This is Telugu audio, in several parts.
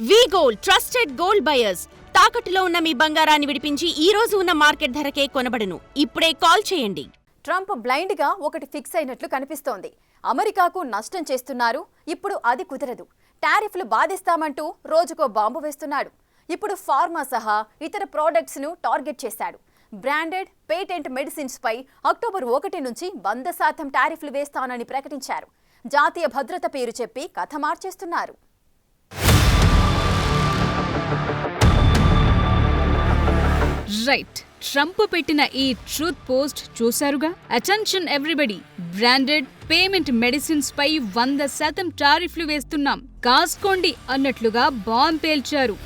వి-గోల్డ్ ట్రస్టెడ్ గోల్డ్ బయర్స్ తాకట్టులో ఉన్న మీ బంగారాన్ని విడిపించి ఈ రోజు ఉన్న మార్కెట్ ధరకే కొనబడును. ఇప్పుడే కాల్ చేయండి. ట్రంప్ బ్లైండ్ గా ఒకటి ఫిక్స్ అయినట్లు కనిపిస్తోంది. అమెరికాకు నష్టం చేస్తున్నారు, ఇప్పుడు అది కుదరదు. టారిఫ్లు బాధిస్తామంటూ రోజుకో బాంబు వేస్తున్నాడు. ఇప్పుడు ఫార్మా సహా ఇతర ప్రోడక్ట్స్ ను టార్గెట్ చేశాడు. బ్రాండెడ్ పేటెంట్ మెడిసిన్స్ పై అక్టోబర్ 1 నుంచి 100% టారిఫ్లు వేస్తానని ప్రకటించారు. జాతీయ భద్రత పేరు చెప్పి కథ మార్చేస్తున్నారు. రైట్, ట్రంప్ పెట్టిన ఈ ట్రూత్ పోస్ట్ చూశారుగా. Attention everybody, branded payment medicines పై 100% టారిఫ్లు వేస్తున్నాం, కాసుకోండి అన్నట్లుగా బాంబ్ పేల్చారు.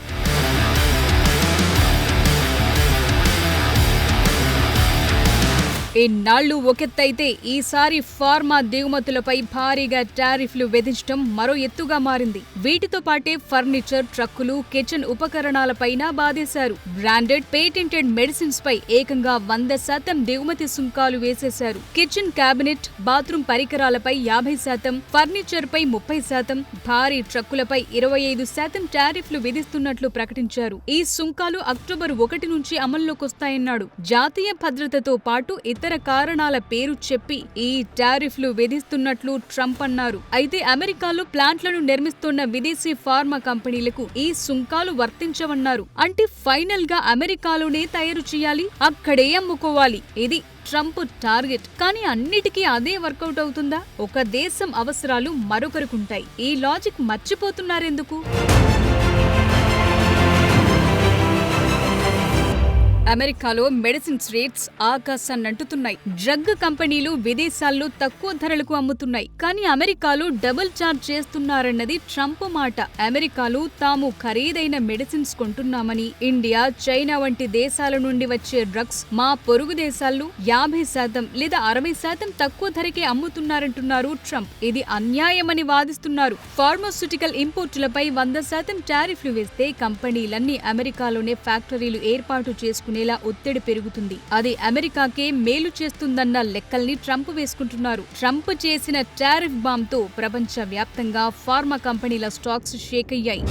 ఇన్నాళ్లు ఒకెత్తైతే ఈసారి ఫార్మా దిగుమతులపై భారీగా టారిఫ్లు విధించడం మరో ఎత్తుగా మారింది. వీటితో పాటే ఫర్నిచర్, ట్రక్కులు, కిచెన్ ఉపకరణాలపైన బాధేశారు. బ్రాండెడ్ పేటెంటెడ్ మెడిసిన్స్ పై ఏకంగా 100% దిగుమతి సుంకాలు వేసేశారు. కిచెన్ క్యాబినెట్, బాత్రూమ్ పరికరాలపై 50%, ఫర్నిచర్ పై 30%, భారీ ట్రక్కులపై 25% టారిఫ్లు విధిస్తున్నట్లు ప్రకటించారు. ఈ సుంకాలు అక్టోబర్ 1 నుంచి అమల్లోకొస్తాయన్నాడు. జాతీయ భద్రతతో పాటు ఇతర కారణాల పేరు చెప్పి ఈ టారిఫ్లు విధిస్తున్నట్లు ట్రంప్ అన్నారు. అయితే అమెరికాలో ప్లాంట్లను నిర్మిస్తున్న విదేశీ ఫార్మా కంపెనీలకు ఈ సుంకాలు వర్తించవన్నారు. అంటే ఫైనల్ గా అమెరికాలోనే తయారు చేయాలి, అక్కడే అమ్ముకోవాలి. ఇది ట్రంప్ టార్గెట్. కానీ అన్నిటికీ అదే వర్కౌట్ అవుతుందా? ఒక దేశం అవసరాలు మరొకరికుంటాయి. ఈ లాజిక్ మర్చిపోతున్నారెందుకు? అమెరికాలో మెడిసిన్స్ రేట్స్ ఆకాశాన్నంటుతున్నాయి. డ్రగ్ కంపెనీలు విదేశాల్లో తక్కువ ధరలకు అమ్ముతున్నాయి. కానీ అమెరికాలో డబుల్ చార్జ్ చేస్తున్నారన్నది ట్రంప్ మాట. అమెరికాలో తాము ఖరీదైన మెడిసిన్స్ కొంటున్నామని, ఇండియా, చైనా వంటి దేశాల నుండి వచ్చే డ్రగ్స్ మా పొరుగు దేశాల్లో 50% లేదా 60% తక్కువ ధరకే అమ్ముతున్నారంటున్నారు ట్రంప్. ఇది అన్యాయమని వాదిస్తున్నారు. ఫార్మాస్యూటికల్ ఇంపోర్టులపై 100% టారిఫ్లు వేస్తే కంపెనీలన్నీ అమెరికాలోనే ఫ్యాక్టరీలు ఏర్పాటు చేసుకుని ఒత్తిడి పెరుగుతుంది. అది అమెరికాకే మేలు చేస్తుందన్న లెక్కల్ని ట్రంప్ వేసుకుంటున్నారు. ట్రంప్ చేసిన టారిఫ్ బాంబ్ తో ప్రపంచ వ్యాప్తంగా ఫార్మా కంపెనీల స్టాక్స్ షేక్ అయ్యాయి.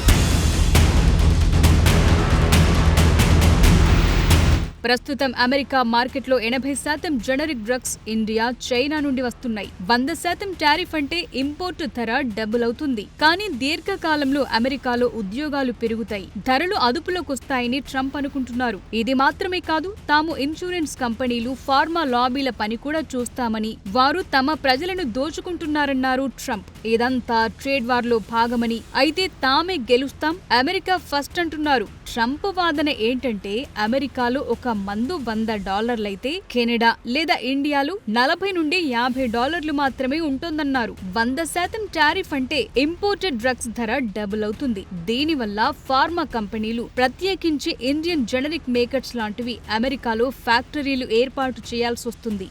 ప్రస్తుతం అమెరికా మార్కెట్లో 80% జనరిక్ డ్రగ్స్ ఇండియా, చైనా నుండి వస్తున్నాయి. 100% టారిఫ్ అంటే ఇంపోర్టు ధర డబుల్ అవుతుంది. కానీ దీర్ఘకాలంలో అమెరికాలో ఉద్యోగాలు పెరుగుతాయి, ధరలు అదుపులోకొస్తాయని ట్రంప్ అనుకుంటున్నారు. ఇది మాత్రమే కాదు, తాము ఇన్సూరెన్స్ కంపెనీలు, ఫార్మా లాబీల పని కూడా చూస్తామని, వారు తమ ప్రజలను దోచుకుంటున్నారన్నారు ట్రంప్. ఇదంతా ట్రేడ్ వార్ లో భాగమని, అయితే తామే గెలుస్తాం, అమెరికా ఫస్ట్ అంటున్నారు. ట్రంప్ వాదన ఏంటంటే అమెరికాలో ఒక మందు $100 అయితే కెనడా లేదా ఇండియాలో $40 నుండి $50 మాత్రమే ఉంటుందన్నారు. 100% టారిఫ్ అంటే ఇంపోర్టెడ్ డ్రగ్స్ ధర డబుల్ అవుతుంది. దీనివల్ల ఫార్మా కంపెనీలు, ప్రత్యేకించి ఇండియన్ జనరిక్ మేకర్స్ లాంటివి అమెరికాలో ఫ్యాక్టరీలు ఏర్పాటు చేయాల్సి వస్తుంది.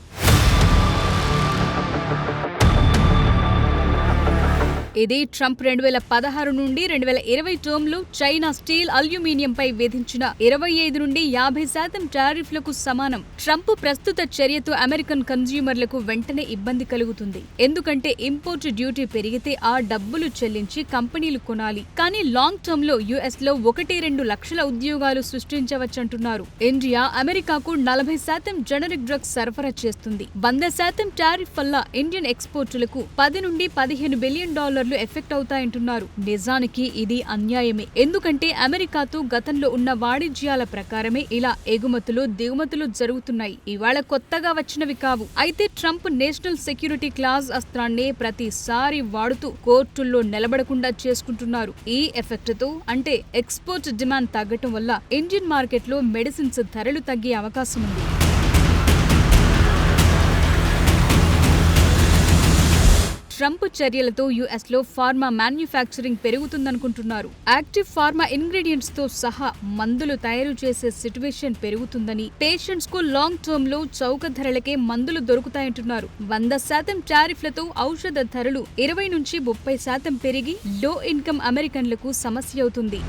ఇది ట్రంప్ 2016 నుండి 2020 టర్మ్లో చైనా స్టీల్, అల్యూమినియంపై విధించిన 25 నుండి 50% టారిఫ్లకు సమానం. ట్రంప్ ప్రస్తుత చర్యతో అమెరికన్ కన్స్యూమర్లకు వెంటనే ఇబ్బంది కలుగుతుంది. ఎందుకంటే ఇంపోర్ట్ డ్యూటీ పెరిగితే ఆ డబ్బులు చెల్లించి కంపెనీలు కొనాలి. కానీ లాంగ్ టర్మ్ లో యుఎస్ లో 1-2 లక్షల ఉద్యోగాలు సృష్టించవచ్చంటున్నారు. ఇండియా అమెరికాకు 40% జనరిక్ డ్రగ్స్ సరఫరా చేస్తుంది. 100% టారిఫ్ వల్ల ఇండియన్ ఎక్స్పోర్టులకు $10 నుండి $15 బిలియన్ ఎఫెక్ట్ అవుతాయంటున్నారు. నిజానికి ఇది అన్యాయమే. ఎందుకంటే అమెరికాతో గతంలో ఉన్న వాణిజ్యాల ప్రకారమే ఇలా ఎగుమతులు, దిగుమతులు జరుగుతున్నాయి. ఇవాళ కొత్తగా వచ్చినవి కావు. అయితే ట్రంప్ నేషనల్ సెక్యూరిటీ క్లాజ్ అస్త్రాన్నే ప్రతిసారి వాడుతూ కోర్టుల్లో నిలబడకుండా చేసుకుంటున్నారు. ఈ ఎఫెక్ట్ తో, అంటే ఎక్స్పోర్ట్ డిమాండ్ తగ్గటం వల్ల ఇండియన్ మార్కెట్లో మెడిసిన్స్ ధరలు తగ్గే అవకాశం ఉంది. ట్రంప్ చర్యలతో యుఎస్ లో ఫార్మా మ్యానుఫ్యాక్చరింగ్ పెరుగుతుందనుకుంటున్నారు. యాక్టివ్ ఫార్మా ఇంగ్రీడియంట్స్ తో సహా మందులు తయారు చేసే సిట్యుయేషన్ పెరుగుతుందని, పేషెంట్స్ కు లాంగ్ టర్మ్ లో చౌక ధరలకే మందులు దొరుకుతాయంటున్నారు. 100% టారిఫ్లతో ఔషధ ధరలు 20 నుంచి 30% పెరిగి లో ఇన్కమ్ అమెరికన్లకు సమస్య అవుతుంది.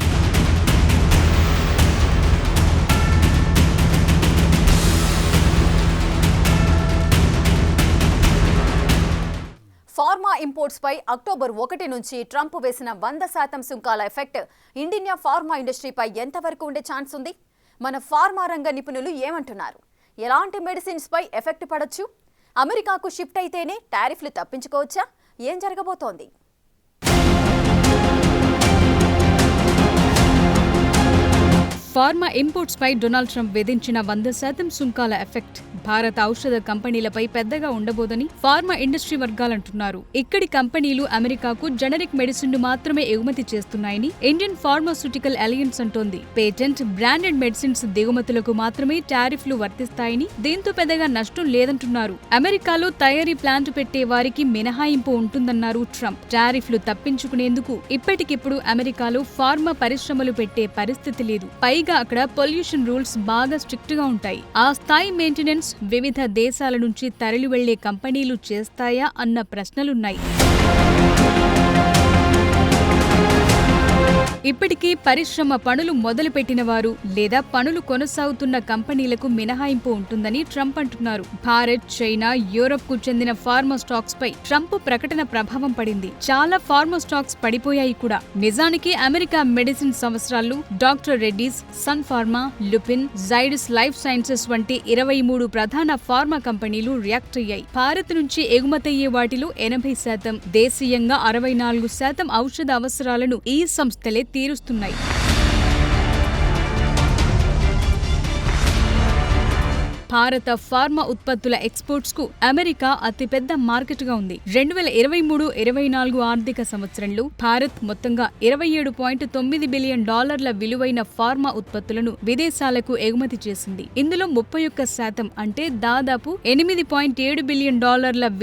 ఫార్మా ఇంపోర్ట్స్ పై అక్టోబర్ 1 నుంచి ట్రంప్ వేసిన 100% సుంకాల ఎఫెక్ట్ ఇండియన్ ఫార్మా ఇండస్ట్రీపై ఎంతవరకు ఉండే ఛాన్స్ ఉంది? మన ఫార్మా రంగ నిపుణులు ఏమంటున్నారు? ఎలాంటి మెడిసిన్స్ పై ఎఫెక్ట్ పడొచ్చు? అమెరికాకు షిఫ్ట్ అయితేనే టారిఫ్లు తప్పించుకోవచ్చా? ఏం జరగబోతోంది? ఫార్మా ఇంపోర్ట్స్ పై డొనాల్డ్ ట్రంప్ విధించిన 100% సుంకాల ఎఫెక్ట్ భారత ఔషధ కంపెనీలపై పెద్దగా ఉండబోదని ఫార్మా ఇండస్ట్రీ వర్గాలంటున్నారు. ఇక్కడి కంపెనీలు అమెరికాకు జనరిక్ మెడిసిన్ ను మాత్రమే ఎగుమతి చేస్తున్నాయని ఇండియన్ ఫార్మాస్యూటికల్ అలయన్స్ అంటోంది. పేటెంట్, బ్రాండెడ్ మెడిసిన్స్ దిగుమతులకు మాత్రమే టారిఫ్లు వర్తిస్తాయని, దీంతో పెద్దగా నష్టం లేదంటున్నారు. అమెరికాలో తయారీ ప్లాంట్ పెట్టే వారికి మినహాయింపు ఉంటుందన్నారు ట్రంప్. టారిఫ్లు తప్పించుకునేందుకు ఇప్పటికిప్పుడు అమెరికాలో ఫార్మా పరిశ్రమలు పెట్టే పరిస్థితి లేదు. పైగా అక్కడ పొల్యూషన్ రూల్స్ బాగా స్ట్రిక్ట్ గా ఉంటాయి. ఆ స్థాయి మెయింటెనెన్స్ వివిధ దేశాల నుంచి తరలి వెళ్లే కంపెనీలు చేస్తాయా అన్న ప్రశ్నలున్నాయి. ఇప్పటికీ పరిశ్రమ పనులు మొదలుపెట్టిన వారు లేదా పనులు కొనసాగుతున్న కంపెనీలకు మినహాయింపు ఉంటుందని ట్రంప్ అంటున్నారు. భారత్, చైనా, యూరప్ కు చెందిన ఫార్మా స్టాక్స్ పై ట్రంప్ ప్రకటన ప్రభావం పడింది. చాలా ఫార్మా స్టాక్స్ పడిపోయాయి కూడా. నిజానికి అమెరికా మెడిసిన్ సంవత్సరాలు డాక్టర్ రెడ్డీస్, సన్ ఫార్మా, లుపిన్, జైడస్ లైఫ్ సైన్సెస్ వంటి 23 ప్రధాన ఫార్మా కంపెనీలు రియాక్ట్ అయ్యాయి. భారత్ నుంచి ఎగుమతయ్యే వాటిలో 80%, దేశీయంగా 64% ఔషధ అవసరాలను ఈ సంస్థలే తీరుస్తున్నాయి. భారత ఫార్మా ఉత్పత్తుల ఎక్స్పోర్ట్స్ కు అమెరికా అతిపెద్ద మార్కెట్ గా ఉంది. 2023-24 ఆర్థిక సంవత్సరంలో భారత్ మొత్తంగా $27.9 బిలియన్ విలువైన ఫార్మా ఉత్పత్తులను విదేశాలకు ఎగుమతి చేసింది. ఇందులో 31% అంటే దాదాపు $8.7 బిలియన్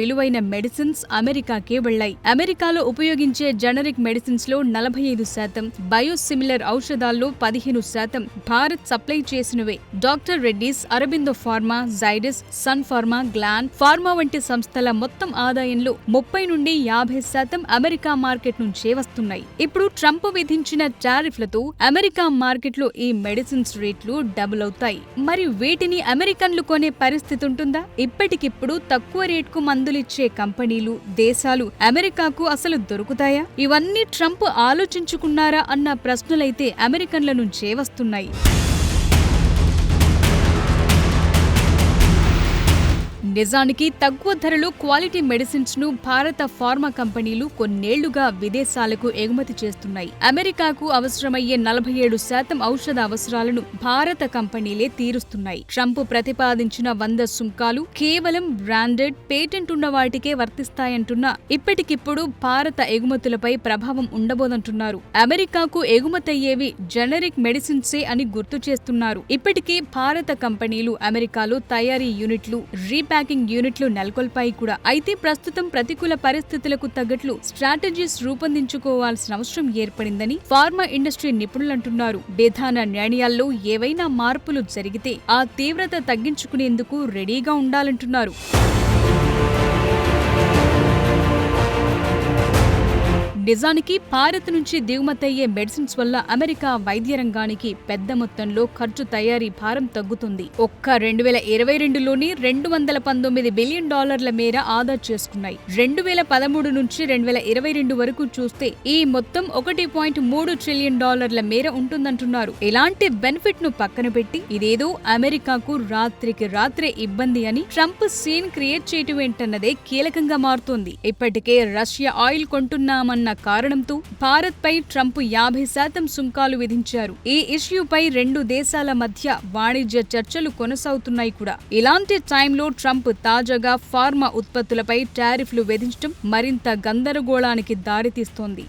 విలువైన మెడిసిన్స్ అమెరికాకే వెళ్లాయి. అమెరికాలో ఉపయోగించే జనరిక్ మెడిసిన్స్ లో 45%, బయోసిమిలర్ ఔషధాల్లో 15% భారత్ సప్లై చేసినవే. Doctor Reddy's, Aurobindo pharma, Zydus, Sun pharma, Gland pharma వంటి సంస్థల మొత్తం ఆదాయంలో 30-50% అమెరికా మార్కెట్ నుంచే వస్తున్నాయి. ఇప్పుడు ట్రంప్ విధించిన టారిఫ్లతో అమెరికా మార్కెట్లో ఈ మెడిసిన్స్ రేట్లు డబుల్ అవుతాయి. మరి వీటిని అమెరికన్లు కొనే పరిస్థితి ఉంటుందా? ఇప్పటికిప్పుడు తక్కువ రేట్కు మందులిచ్చే కంపెనీలు, దేశాలు అమెరికాకు అసలు దొరుకుతాయా? ఇవన్నీ ట్రంప్ ఆలోచించుకున్నారా అన్న ప్రశ్నలైతే అమెరికన్ల నుంచే వస్తున్నాయి. నిజానికి తక్కువ ధరలో క్వాలిటీ మెడిసిన్స్ ను భారత ఫార్మా కంపెనీలు కొన్నేళ్లుగా విదేశాలకు ఎగుమతి చేస్తున్నాయి. అమెరికాకు అవసరమయ్యే 47% ఔషధ అవసరాలను భారత కంపెనీలే తీరుస్తున్నాయి. ట్రంప్ ప్రతిపాదించిన 100 సుంకాలు కేవలం బ్రాండెడ్, పేటెంట్ ఉన్న వాటికే వర్తిస్తాయంటున్నా ఇప్పటికిప్పుడు భారత ఎగుమతులపై ప్రభావం ఉండబోదంటున్నారు. అమెరికాకు ఎగుమతయ్యేవి జనరిక్ మెడిసిన్సే అని గుర్తు చేస్తున్నారు. ఇప్పటికే భారత కంపెనీలు అమెరికాలో తయారీ యూనిట్లు, రీప్యాకింగ్ యూనిట్లు నెలకొల్పాయి కూడా. అయితే ప్రస్తుతం ప్రతికూల పరిస్థితులకు తగ్గట్లు స్ట్రాటజీస్ రూపొందించుకోవాల్సిన అవసరం ఏర్పడిందని ఫార్మా ఇండస్ట్రీ నిపుణులంటున్నారు. విధాన నిర్ణయాల్లో ఏవైనా మార్పులు జరిగితే ఆ తీవ్రత తగ్గించుకునేందుకు రెడీగా ఉండాలంటున్నారు. నిజానికి భారత్ నుంచి దిగుమతయ్యే మెడిసిన్స్ వల్ల అమెరికా వైద్య రంగానికి పెద్ద మొత్తంలో ఖర్చు తయారీ భారం తగ్గుతుంది. ఒక్క 2022లోనే $219 బిలియన్ మేర ఆదా చేసుకున్నాయి. 2013 నుంచి 2022 వరకు చూస్తే ఈ మొత్తం $1.3 ట్రిలియన్ మేర ఉంటుందంటున్నారు. ఇలాంటి బెనిఫిట్ ను పక్కన పెట్టి ఇదేదో అమెరికాకు రాత్రికి రాత్రే ఇబ్బంది అని ట్రంప్ సీన్ క్రియేట్ చేయటం ఏంటన్నదే కీలకంగా మారుతోంది. ఇప్పటికే రష్యా ఆయిల్ కొంటున్నామన్న కారణంతో భారత్ పై ట్రంప్ 50% సుంకాలు విధించారు. ఈ ఇష్యూపై రెండు దేశాల మధ్య వాణిజ్య చర్చలు కొనసాగుతున్నాయి కూడా. ఇలాంటి టైంలో ట్రంప్ తాజాగా ఫార్మా ఉత్పత్తులపై టారిఫ్లు విధించడం మరింత గందరగోళానికి దారితీస్తోంది.